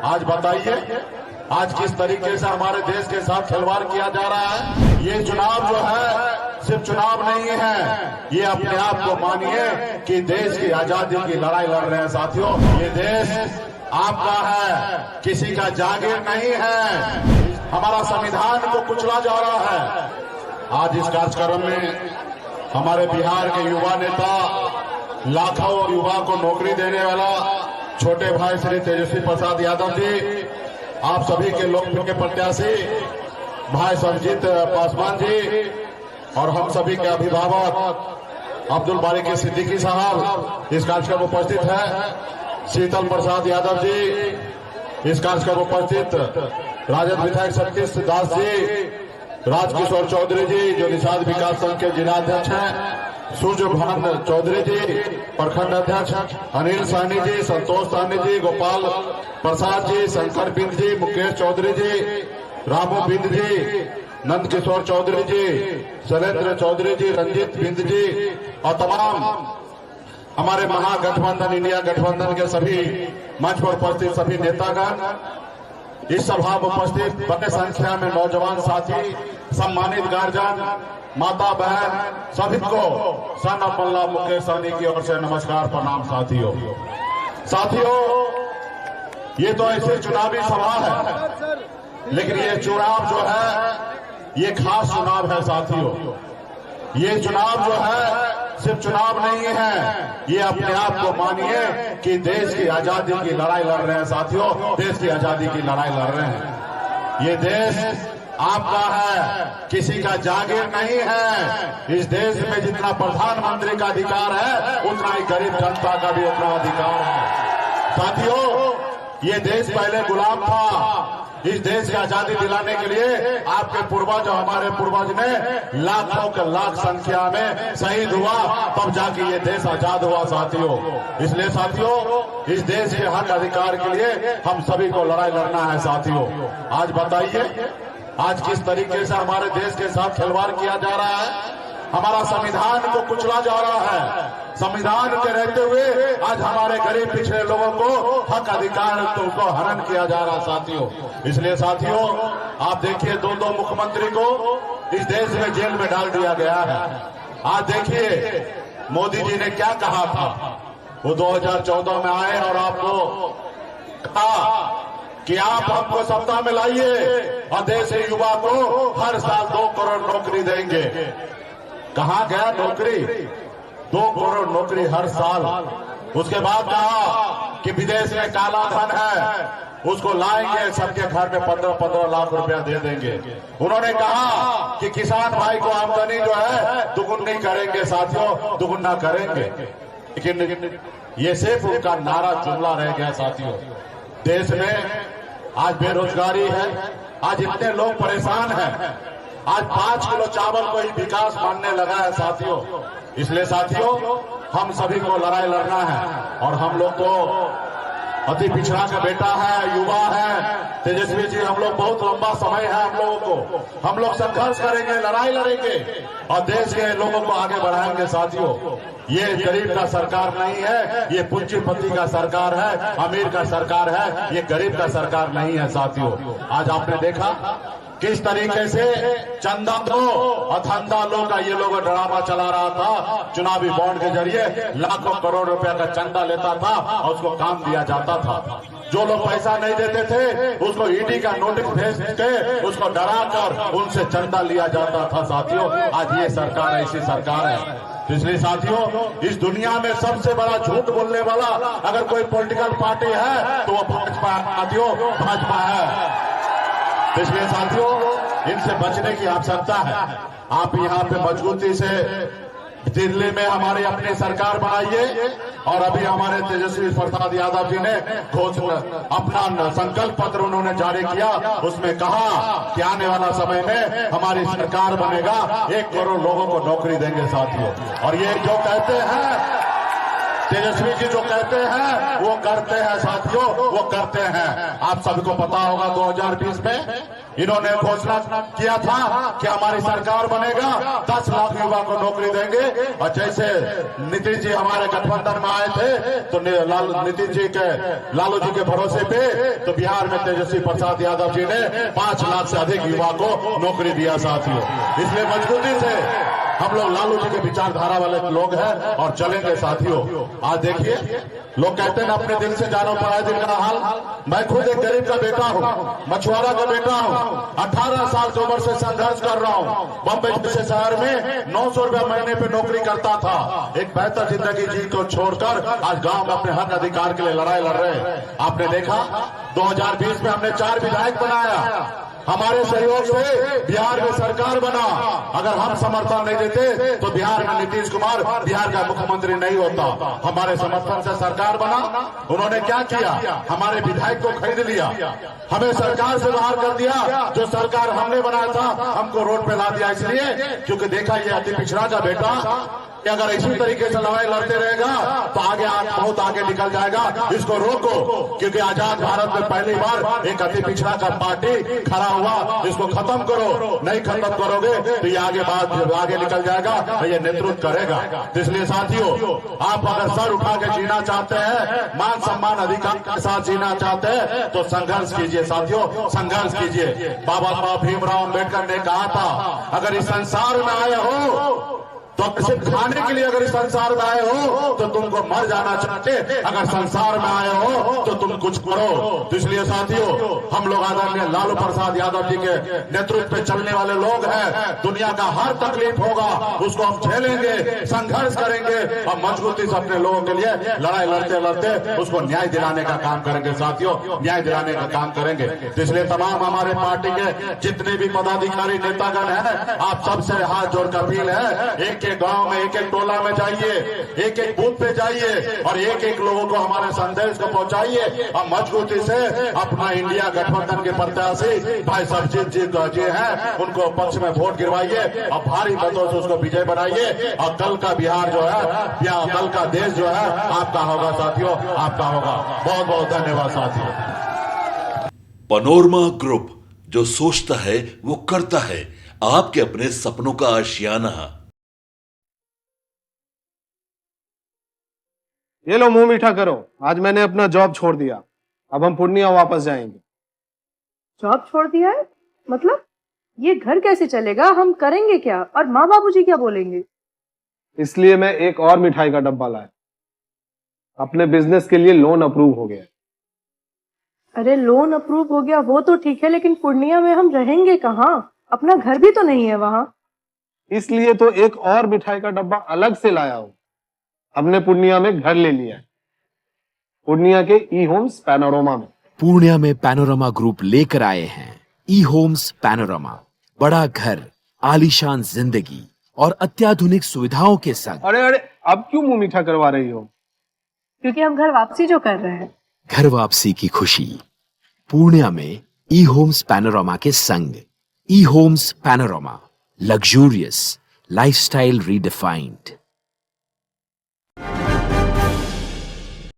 आज बताइए, आज किस तरीके से हमारे देश के साथ खिलवाड़ किया जा रहा है। ये चुनाव जो है सिर्फ चुनाव नहीं है, ये अपने आप को मानिए कि देश की आजादी की लड़ाई लड़ रहे हैं साथियों। ये देश आपका है, किसी का जागीर नहीं है। हमारा संविधान को कुचला जा रहा है। आज इस कार्यक्रम में हमारे बिहार के युवा नेता, लाखों और युवा को नौकरी देने वाला छोटे भाई श्री तेजस्वी प्रसाद यादव जी, आप सभी के लोकप्रिय प्रत्याशी भाई संजीत पासवान जी और हम सभी के अभिभावक अब्दुल बारी के सिद्दीकी साहब इस कार्यक्रम में उपस्थित है। शीतल प्रसाद यादव जी इस कार्यक्रम में उपस्थित, राजद विधायक सतीश दास जी, राजकिशोर चौधरी जी जो निषाद विकास संघ के जिलाध्यक्ष हैं, सूर्य भान चौधरी जी प्रखंड अध्यक्ष, अनिल साहनी जी, संतोष साहनी जी, गोपाल प्रसाद जी, शंकर बिंद जी, मुकेश चौधरी जी, रामू बिंद जी, नंद किशोर चौधरी जी, शैलेंद्र चौधरी जी, रंजीत बिंद जी और तमाम हमारे महागठबंधन इंडिया गठबंधन के सभी मंच पर उपस्थित सभी नेतागण, इस सभा में उपस्थित बड़े संख्या में नौजवान साथी, सम्मानित गार्जियन, माता बहन, सभी को सन ऑफ अल्लाह मुकेश सहनी की ओर से नमस्कार प्रणाम। साथियों, ये तो ऐसे चुनावी सभा है, लेकिन ये चुनाव जो है ये खास चुनाव है साथियों। ये चुनाव जो है सिर्फ चुनाव नहीं है, ये अपने आप को मानिए कि देश की आजादी की लड़ाई लड़ रहे हैं साथियों। देश की आजादी की लड़ाई लड़ रहे हैं। ये देश आपका है, किसी का जागीर नहीं है। इस देश में जितना प्रधानमंत्री का अधिकार है, उतना ही गरीब जनता का भी उतना अधिकार है। साथियों, ये देश पहले गुलाम था। इस देश की आजादी दिलाने के लिए आपके पूर्वज और हमारे पूर्वज ने लाखों के लाख संख्या में शहीद हुआ, तब जाके ये देश आजाद हुआ साथियों। इसलिए साथियों, इस देश के हक अधिकार के लिए हम सभी को लड़ाई लड़ना है साथियों। आज बताइए, आज किस तरीके से हमारे देश के साथ खिलवाड़ किया जा रहा है। हमारा संविधान को कुचला जा रहा है। संविधान के रहते हुए आज हमारे गरीब पिछड़े लोगों को हक अधिकार को हनन किया जा रहा है साथियों। इसलिए साथियों, आप देखिए, दो मुख्यमंत्री को इस देश में जेल में डाल दिया गया है। आज देखिए, मोदी जी ने क्या कहा था। वो 2014 में आए और आपको कहा कि आप हमको सत्ता में लाइए और देश के युवा को हर साल 2 करोड़ नौकरी देंगे। कहाँ गया नौकरी? 2 करोड़ नौकरी हर साल। उसके बाद कहा कि विदेश में काला धन है, उसको लाएंगे, सबके घर में 15-15 लाख रुपया दे देंगे। उन्होंने कहा कि किसान भाई को आमदनी जो है दुगुनी करेंगे साथियों, दुगुना करेंगे। लेकिन ये सिर्फ उनका नारा जुमला रह गया साथियों। देश में आज बेरोजगारी है, आज इतने लोग परेशान हैं। आज 5 किलो चावल को ही विकास मानने लगा है साथियों। इसलिए साथियों, हम सभी को लड़ाई लड़ना है। और हम लोग तो अति पिछड़ा का बेटा है, युवा है, तेजस्वी जी, हम लोग बहुत लंबा समय है हम लोगों को। हम लोग संघर्ष करेंगे, लड़ाई लड़ेंगे और देश के लोगों को आगे बढ़ाएंगे साथियों। ये गरीब का सरकार नहीं है, ये पूंजीपति का सरकार है, अमीर का सरकार है, ये गरीब का सरकार नहीं है साथियों। आज आपने देखा किस तरीके से चंदा दो और धंधा लो का ये लोग ड्रामा चला रहा था। चुनावी बॉन्ड के जरिए लाखों करोड़ रुपया का चंदा लेता था और उसको काम दिया जाता था। जो लोग पैसा नहीं देते थे उसको ईडी का नोटिस भेज के उसको डरा कर उनसे चंदा लिया जाता था साथियों। आज ये सरकार ऐसी सरकार है। इसलिए साथियों, इस दुनिया में सबसे बड़ा झूठ बोलने वाला अगर कोई पॉलिटिकल पार्टी है तो वो भाजपा साथियों, भाजपा है। इसलिए साथियों, इनसे बचने की आवश्यकता है। आप यहाँ पे मजबूती से दिल्ली में हमारी अपनी सरकार बनाइए। और अभी हमारे तेजस्वी प्रसाद यादव जी ने घोषणा, अपना संकल्प पत्र उन्होंने जारी किया। उसमें कहा कि आने वाला समय में हमारी सरकार बनेगा, 1 करोड़ लोगों को नौकरी देंगे साथियों। और ये जो कहते हैं तेजस्वी जी जो कहते हैं वो करते हैं साथियों, वो करते हैं। आप सबको पता होगा 2020 में इन्होंने घोषणा किया था कि हमारी सरकार बनेगा, 10 लाख युवा को नौकरी देंगे। और जैसे नीतीश जी हमारे गठबंधन में आए थे तो नीतीश जी के लालू जी के भरोसे पे तो बिहार में तेजस्वी प्रसाद यादव जी ने 5 लाख से अधिक युवा को नौकरी दिया साथियों। इसलिए मजबूती से हम लोग लालू जी के विचारधारा वाले लोग हैं और चलेंगे साथियों। आज देखिए लोग कहते हैं ना अपने दिल से जानो पराए दिल का हाल। मैं खुद एक गरीब का बेटा हूँ, मछुआरा का बेटा हूँ। 18 साल से उम्र से संघर्ष कर रहा हूँ। बम्बई जैसे शहर में 900 रुपया महीने पे नौकरी करता था। एक बेहतर जिंदगी जी को छोड़कर आज गांव में अपने हक अधिकार के लिए लड़ाई लड़ रहे हैं। आपने देखा 2020 में हमने 4 विधायक बनाया। हमारे सहयोग से बिहार में सरकार बना। अगर हम समर्थन नहीं देते तो बिहार में नीतीश कुमार बिहार का मुख्यमंत्री नहीं होता। हमारे समर्थन से सरकार बना। उन्होंने क्या किया? हमारे विधायक को खरीद लिया, हमें सरकार से बाहर कर दिया। जो सरकार हमने बनाया था हमको रोड पे ला दिया, इसलिए क्योंकि देखा ये अति पिछड़ा का बेटा कि अगर इसी तरीके से लड़ाई लड़ते रहेगा तो आगे बहुत आगे निकल जाएगा। इसको रोको, क्योंकि आजाद भारत में पहली बार एक अति पिछड़ा का पार्टी खड़ा हुआ। इसको खत्म करो, नहीं खत्म करोगे तो ये आगे निकल जाएगा, ये नेतृत्व करेगा। तो इसलिए साथियों, आप अगर सर उठा के जीना चाहते हैं, मान सम्मान अधिकार के साथ जीना चाहते हैं तो संघर्ष कीजिए साथियों, संघर्ष कीजिए। बाबा साहब भीमराव अम्बेडकर ने कहा था अगर इस संसार में आए हो तो सिर्फ खाने के लिए अगर इस संसार में आए हो तो तुमको मर जाना चाहिए, अगर संसार में आए हो तो तुम कुछ करो। तो इसलिए साथियों, हम लोग आदरणीय लालू प्रसाद यादव जी के नेतृत्व पे चलने वाले लोग हैं। दुनिया का हर तकलीफ होगा उसको हम झेलेंगे, संघर्ष करेंगे और मजबूती से अपने लोगों के लिए लड़ाई लड़ते लड़ते उसको न्याय दिलाने का काम करेंगे साथियों, न्याय दिलाने का काम करेंगे। तो इसलिए तमाम हमारे पार्टी के जितने भी पदाधिकारी नेतागण हैं, आप सबसे हाथ जोड़कर अपील है, एक गांव में एक टोला में जाइए, एक बूथ पे जाइए और एक लोगों को हमारे संदेश को पहुंचाइए और मजबूती से अपना इंडिया गठबंधन के प्रत्याशी भाई सरजीत जी जो है उनको पक्ष में वोट गिरवाइए और भारी मतों से उसको विजय बनाइए। और कल का बिहार जो है या कल का देश जो है आपका होगा साथियों, आपका होगा। बहुत बहुत धन्यवाद साथियों। पैनोरमा ग्रुप, जो सोचता है वो करता है। आपके अपने सपनों का आशियाना। ये लो मुंह मीठा करो, आज मैंने अपना जॉब छोड़ दिया। अब हम पूर्णिया वापस जाएंगे। जॉब छोड़ दिया है? मतलब ये घर कैसे चलेगा? हम करेंगे क्या? और माँ बाबूजी क्या बोलेंगे? इसलिए मैं एक और मिठाई का डब्बा लाया। अपने बिजनेस के लिए लोन अप्रूव हो गया। अरे लोन अप्रूव हो गया वो तो ठीक है, लेकिन पूर्णिया में हम रहेंगे कहाँ? अपना घर भी तो नहीं है वहाँ। इसलिए तो एक और मिठाई का डब्बा अलग से लाया हूँ। हमने पूर्णिया में घर ले लिया है, पूर्णिया के ई होम्स पैनोरमा में। पूर्णिया में पैनोरमा ग्रुप लेकर आए हैं ई होम्स पैनोरमा। बड़ा घर, आलीशान जिंदगी और अत्याधुनिक सुविधाओं के संग। अरे अब क्यों मुंह मीठा करवा रही हो? क्योंकि हम घर वापसी जो कर रहे हैं। घर वापसी की खुशी पूर्णिया में ई होम्स पैनोरमा के संग। E homes panorama, luxurious lifestyle redefined.